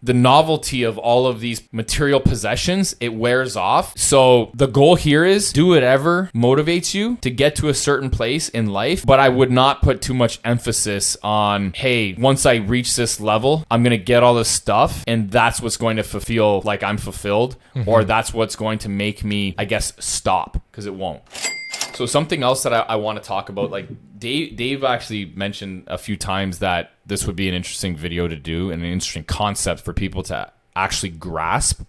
the novelty of all of these material possessions, it wears off. So the goal here is do whatever motivates you to get to a certain place in life. But I would not put too much emphasis on, hey, once I reach this level, I'm going to get all this stuff and that's what's going to feel like I'm fulfilled, or that's what's going to make me, I guess, stop, because it won't. So something else that I want to talk about, like Dave actually mentioned a few times that this would be an interesting video to do and an interesting concept for people to actually grasp,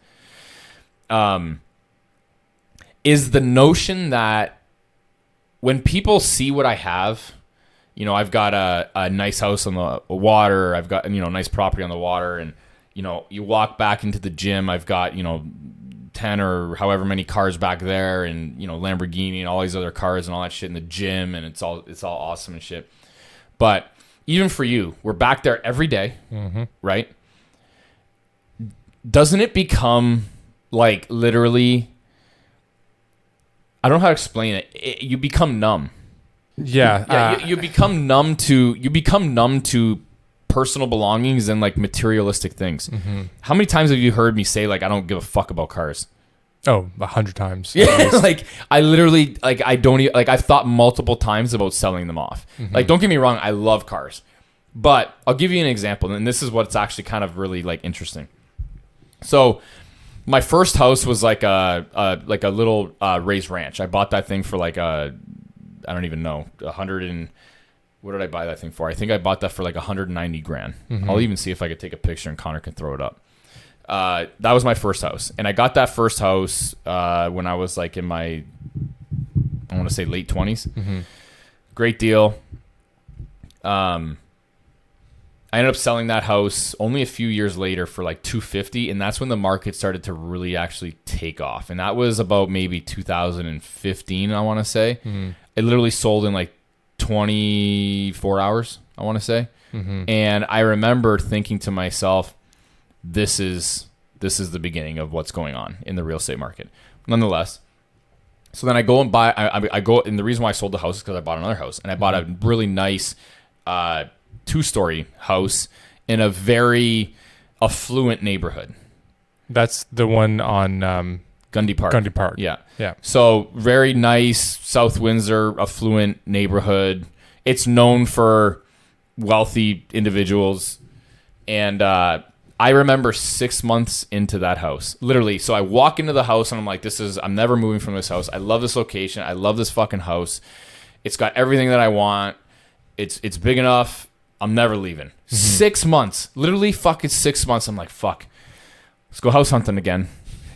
is the notion that when people see what I have, you know, I've got a nice house on the water, I've got, you know, nice property on the water, and, you know, you walk back into the gym, I've got, you know, 10 or however many cars back there, and, you know, Lamborghini and all these other cars and all that shit in the gym, and it's all awesome and shit. But even for you, we're back there every day, right? Doesn't it become like literally, I don't know how to explain it. You become numb. Yeah. You become numb to personal belongings and like materialistic things. How many times have you heard me say like I don't give a fuck about cars? Oh, 100 times. Yeah, like I literally like I don't even, like I've thought multiple times about selling them off. Like don't get me wrong, I love cars, but I'll give you an example, and this is what's actually kind of really like interesting. So my first house was like a little raised ranch. I bought that thing for like I don't even know, 100 and what did I buy that thing for? I think I bought that for like 190 grand. I'll even see if I could take a picture and Connor can throw it up. That was my first house. And I got that first house when I was like in my, I want to say late 20s. Great deal. I ended up selling that house only a few years later for like $250, and that's when the market started to really actually take off. And that was about maybe 2015, I want to say. It literally sold in like 24 hours, I want to say. And I remember thinking to myself, this is the beginning of what's going on in the real estate market. Nonetheless, so then I go and buy, I go, and the reason why I sold the house is because I bought another house, and I bought a really nice 2-story house in a very affluent neighborhood. That's the one on Gundy Park. Gundy Park. Yeah. Yeah. So very nice South Windsor affluent neighborhood. It's known for wealthy individuals. And I remember 6 months into that house, literally. So I walk into the house and I'm like, I'm never moving from this house. I love this location. I love this fucking house. It's got everything that I want. It's big enough. I'm never leaving. 6 months, literally fucking 6 months. I'm like, fuck, let's go house hunting again.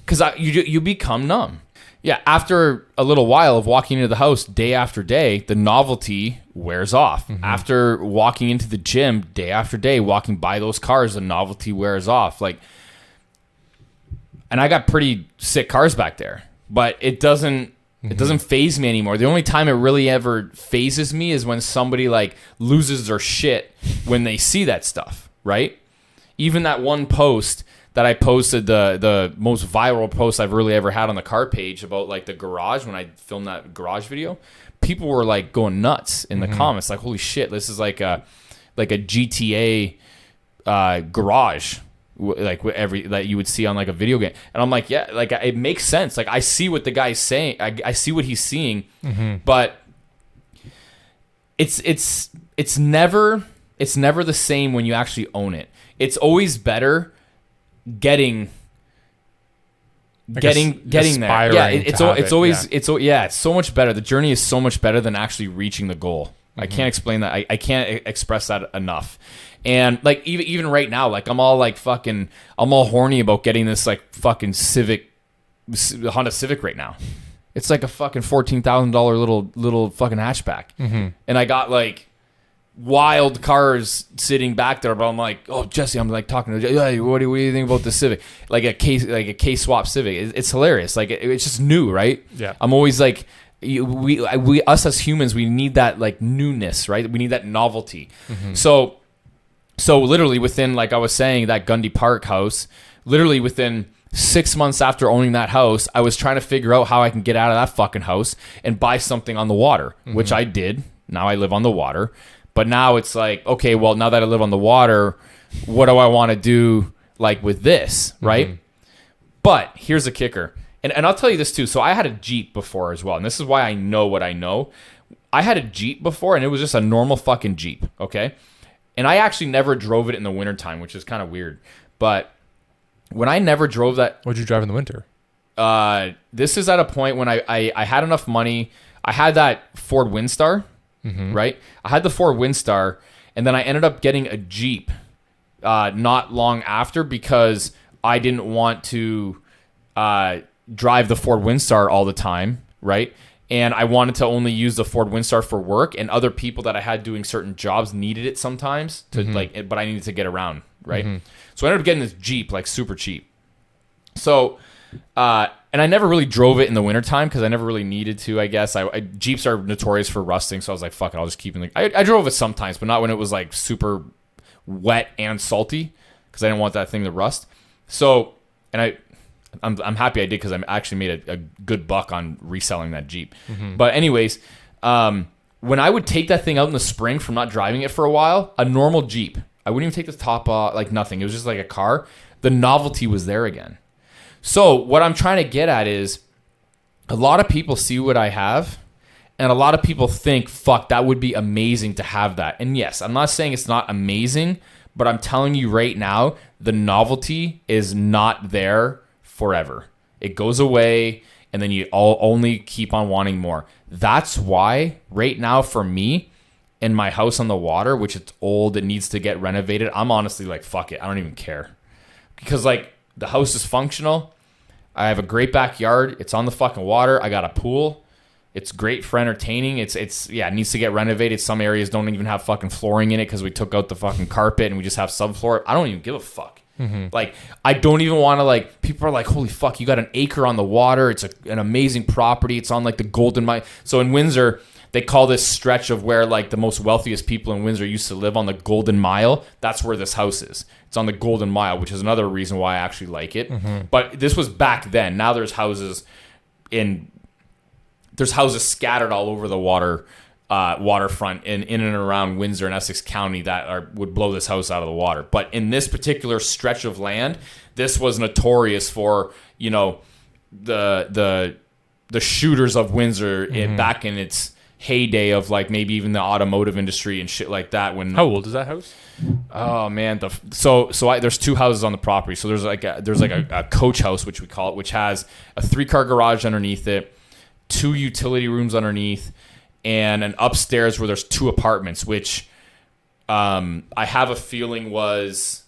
Cause you become numb. Yeah. After a little while of walking into the house day after day, the novelty wears off. After walking into the gym day after day, walking by those cars, the novelty wears off. Like, and I got pretty sick cars back there, but it doesn't phase me anymore. The only time it really ever phases me is when somebody like loses their shit when they see that stuff, right? Even that one post that I posted, the most viral post I've really ever had on the car page about like the garage, when I filmed that garage video, people were like going nuts in the comments, like, holy shit, this is like a GTA garage, like every that you would see on like a video game. And I'm like, yeah, like it makes sense. Like I see what the guy's saying. I see what he's seeing, but it's never the same when you actually own it. It's always better getting there. Yeah, it's so much better. The journey is so much better than actually reaching the goal. I can't explain that. I can't express that enough. And like even right now, like I'm all horny about getting this like fucking Honda Civic right now. It's like a fucking $14,000 little fucking hatchback, and I got like wild cars sitting back there. But I'm like, oh Jesse, I'm like talking to, hey, what do you think about the Civic? Like a K swap Civic. It's hilarious. Like it's just new, right? Yeah. I'm always like, we us as humans, we need that like newness, right? We need that novelty. So literally within, like I was saying, that Gundy Park house, literally within 6 months after owning that house, I was trying to figure out how I can get out of that fucking house and buy something on the water, which I did. Now I live on the water. But now it's like, okay, well, now that I live on the water, what do I want to do like with this, right? But here's the kicker. And I'll tell you this too. So I had a Jeep before as well. And this is why I know what I know. I had a Jeep before, and it was just a normal fucking Jeep, okay? And I actually never drove it in the wintertime, which is kind of weird. But when I never drove that... What'd you drive in the winter? This is at a point when I had enough money. I had that Ford Windstar, right? I had the Ford Windstar, and then I ended up getting a Jeep not long after because I didn't want to drive the Ford Windstar all the time, right? And I wanted to only use the Ford Windstar for work, and other people that I had doing certain jobs needed it sometimes to but I needed to get around, right? So I ended up getting this Jeep, like super cheap. So, and I never really drove it in the wintertime because I never really needed to, I guess. Jeeps are notorious for rusting, so I was like, fuck it, I'll just keep it. I drove it sometimes, but not when it was like super wet and salty because I didn't want that thing to rust. So, and I'm happy I did because I actually made a good buck on reselling that Jeep. But anyways, when I would take that thing out in the spring from not driving it for a while, a normal Jeep, I wouldn't even take the top off, like nothing. It was just like a car. The novelty was there again. So what I'm trying to get at is a lot of people see what I have, and a lot of people think, fuck, that would be amazing to have that. And yes, I'm not saying it's not amazing, but I'm telling you right now, the novelty is not there forever. It goes away, and then you all only keep on wanting more. That's why right now for me, in my house on the water, which it's old, it needs to get renovated, I'm honestly like, fuck it, I don't even care. Because like the house is functional. I have a great backyard. It's on the fucking water. I got a pool. It's great for entertaining. It needs to get renovated. Some areas don't even have fucking flooring in it because we took out the fucking carpet and we just have subfloor. I don't even give a fuck. Like, I don't even want to, like, people are like, holy fuck, you got an acre on the water. It's an amazing property. It's on like the Golden Mile. So in Windsor, they call this stretch of where like the most wealthiest people in Windsor used to live on the Golden Mile. That's where this house is. It's on the Golden Mile, which is another reason why I actually like it. But this was back then. Now there's houses scattered all over the waterfront in and around Windsor and Essex County that would blow this house out of the water. But in this particular stretch of land, this was notorious for, you know, the shooters of Windsor back in its heyday of like maybe even the automotive industry and shit like that. How old is that house? Oh man, there's two houses on the property. So there's like a coach house, which we call it, which has a 3-car garage underneath it, 2 utility rooms underneath, and an upstairs where there's 2 apartments, which I have a feeling was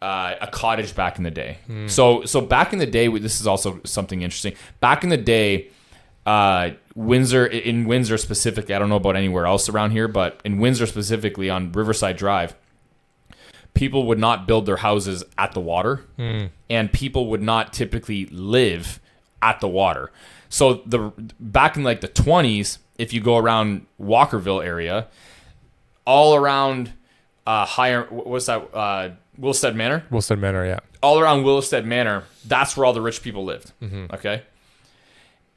a cottage back in the day. So back in the day, this is also something interesting. Back in the day, in Windsor specifically, I don't know about anywhere else around here, but in Windsor specifically on Riverside Drive, people would not build their houses at the water, and people would not typically live at the water. So back in like the 20s, if you go around Walkerville area, all around Willstead Manor? Willstead Manor, yeah. All around Willstead Manor, that's where all the rich people lived. Okay?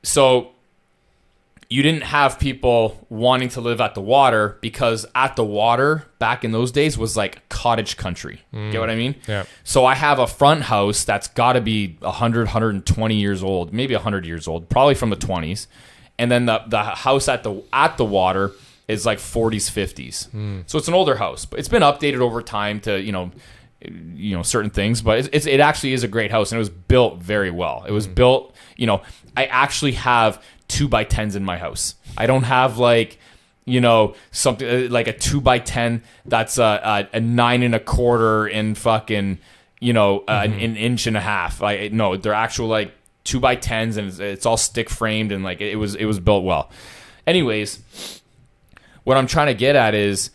So you didn't have people wanting to live at the water because at the water back in those days was like cottage country. Get what I mean? Yeah. So I have a front house that's got to be 100, 120 years old, maybe 100 years old, probably from the 20s. And then the house at the water is like 40s, 50s. So it's an older house, but it's been updated over time to, you know, certain things, but it actually is a great house, and it was built very well. It was built, you know, I actually have 2x10s in my house. I don't have like, you know, something like a 2x10 that's a 9 1/4 in fucking, you know, an inch and a half. No, they're actual like 2x10s, and it's all stick framed, and like it was built well. Anyways, what I'm trying to get at is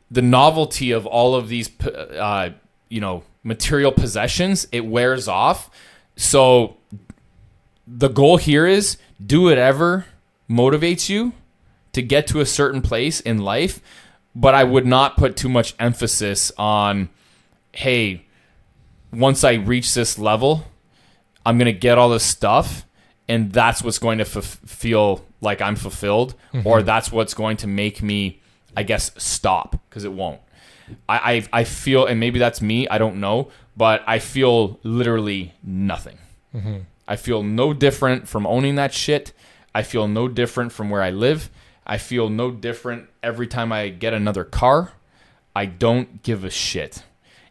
the novelty of all of these, you know, material possessions. It wears off. So the goal here is do whatever motivates you to get to a certain place in life, but I would not put too much emphasis on, hey, once I reach this level, I'm going to get all this stuff, and that's what's going to feel like I'm fulfilled, or that's what's going to make me, I guess, stop, because it won't. I feel, and maybe that's me, I don't know, but I feel literally nothing. I feel no different from owning that shit. I feel no different from where I live. I feel no different every time I get another car. I don't give a shit.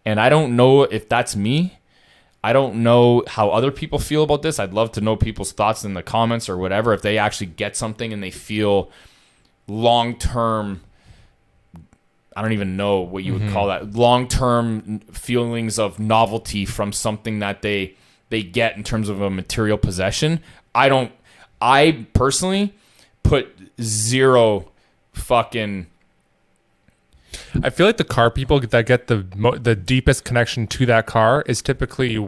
And I don't know if that's me. I don't know how other people feel about this. I'd love to know people's thoughts in the comments or whatever, if they actually get something and they feel long-term, I don't even know what you would call that, long-term feelings of novelty from something that they get in terms of a material possession. I personally put zero fucking... I feel like the car people that get the deepest connection to that car is typically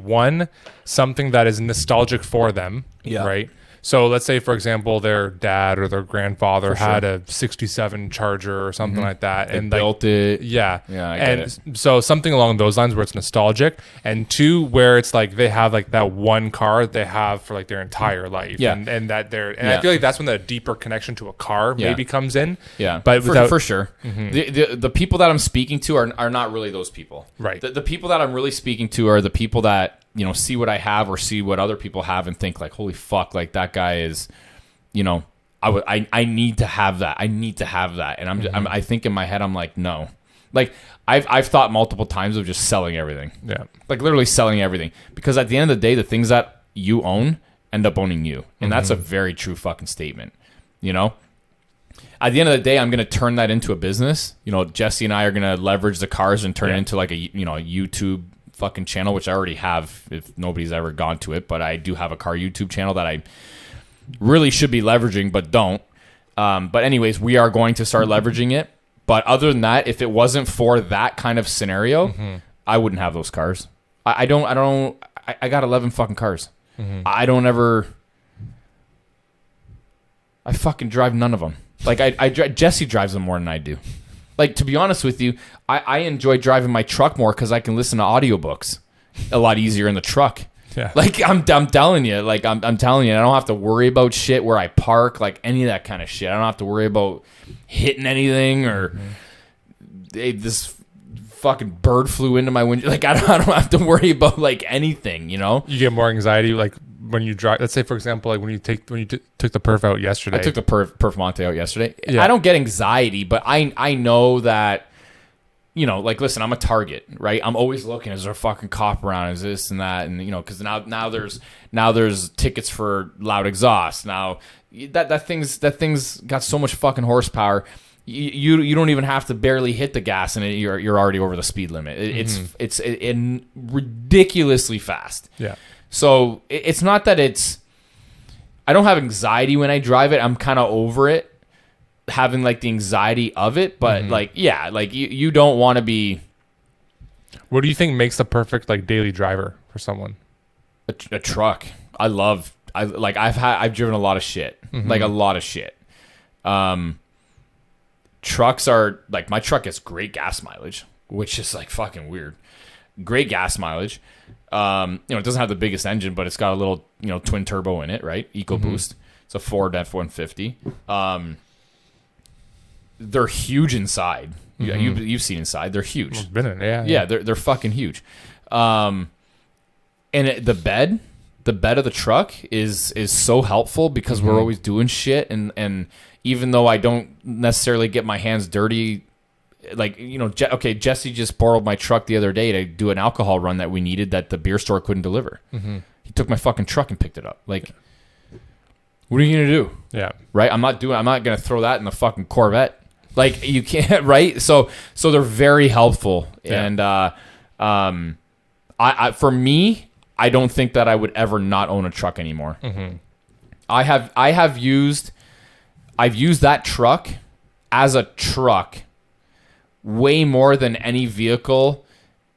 something that is nostalgic for them, right? So let's say, for example, their dad or their grandfather had a 67 Charger or something like that. They built it. Yeah. Yeah, I get it. So something along those lines where it's nostalgic. And two, where it's like they have like that one car that they have for like their entire life. Yeah. And I feel like that's when the deeper connection to a car maybe comes in. Yeah. But for sure. The people that I'm speaking to are not really those people. Right. The people that I'm really speaking to are the people that, you know, see what I have or see what other people have and think like, holy fuck, like that guy is, you know, I need to have that. I need to have that. And I think in my head, I'm like, no. Like I've thought multiple times of just selling everything. Yeah. Like literally selling everything. Because at the end of the day, the things that you own end up owning you. And that's a very true fucking statement. You know? At the end of the day, I'm going to turn that into a business. You know, Jesse and I are going to leverage the cars and turn it into like a YouTube fucking channel, which I already have if nobody's ever gone to it, but I do have a car YouTube channel that I really should be leveraging but don't. But anyways, we are going to start leveraging it. But other than that, if it wasn't for that kind of scenario, I wouldn't have those cars. I got 11 fucking cars. I fucking drive none of them. Like Jesse drives them more than I do. Like, to be honest with you, I enjoy driving my truck more because I can listen to audiobooks a lot easier in the truck. Yeah. Like, I'm telling you, I don't have to worry about shit where I park, like any of that kind of shit. I don't have to worry about hitting anything or hey, this fucking bird flew into my window. Like, I don't have to worry about like anything, you know? You get more anxiety, like, when you drive, let's say for example, like when you took the perf out yesterday. I took the perf Monte out yesterday. Yeah. I don't get anxiety, but I know that, you know, like, listen, I'm a target, right? I'm always looking, is there a fucking cop around? Is this and that? And, you know, because now there's tickets for loud exhaust. Now that thing's got so much fucking horsepower. You don't even have to barely hit the gas and you're already over the speed limit. It's ridiculously fast. Yeah. So it's not that I don't have anxiety when I drive it. I'm kind of over it, having like the anxiety of it. But like, yeah, like you don't want to be. What do you think makes the perfect like daily driver for someone? A truck. I've driven a lot of shit, like a lot of shit. Trucks are like, my truck gets great gas mileage, which is like fucking weird. Great gas mileage. You know, it doesn't have the biggest engine, but it's got a little, you know, twin turbo in it, right? EcoBoost. It's a Ford F-150. They're huge inside. You've seen inside. They're huge. I've been in it, yeah. They're fucking huge. And the bed of the truck is so helpful because we're always doing shit, and even though I don't necessarily get my hands dirty. Like, you know, Jesse just borrowed my truck the other day to do an alcohol run that we needed that the beer store couldn't deliver. He took my fucking truck and picked it up. Like, what are you gonna do? Yeah, right. I'm not gonna throw that in the fucking Corvette. Like, you can't, right? So they're very helpful, and for me, I don't think that I would ever not own a truck anymore. I've used that truck as a truck way more than any vehicle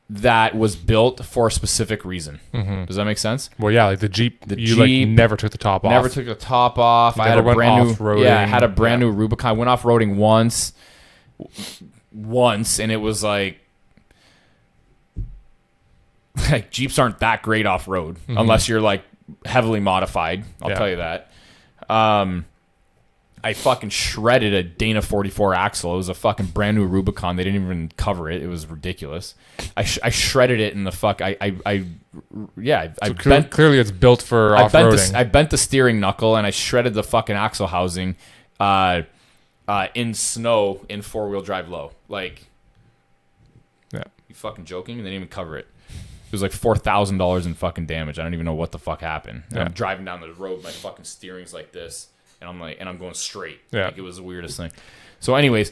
that was built for a specific reason. Does that make sense? Well, yeah, like the Jeep. Like never took the top off. Never took the top off. I had a brand new. Yeah, I had a brand new Rubicon. I went off roading once, and it was like Jeeps aren't that great off road unless you're like heavily modified. I'll tell you that. I fucking shredded a Dana 44 axle. It was a fucking brand new Rubicon. They didn't even cover it. It was ridiculous. I shredded it in the fuck. Clearly it's built for off-roading. I bent the steering knuckle and I shredded the fucking axle housing in snow in 4-wheel drive low. Like, yeah, you fucking joking? They didn't even cover it. It was like $4,000 in fucking damage. I don't even know what the fuck happened. And I'm driving down the road, my fucking steering's like this, and I'm going straight. Yeah. Like, it was the weirdest thing. So anyways,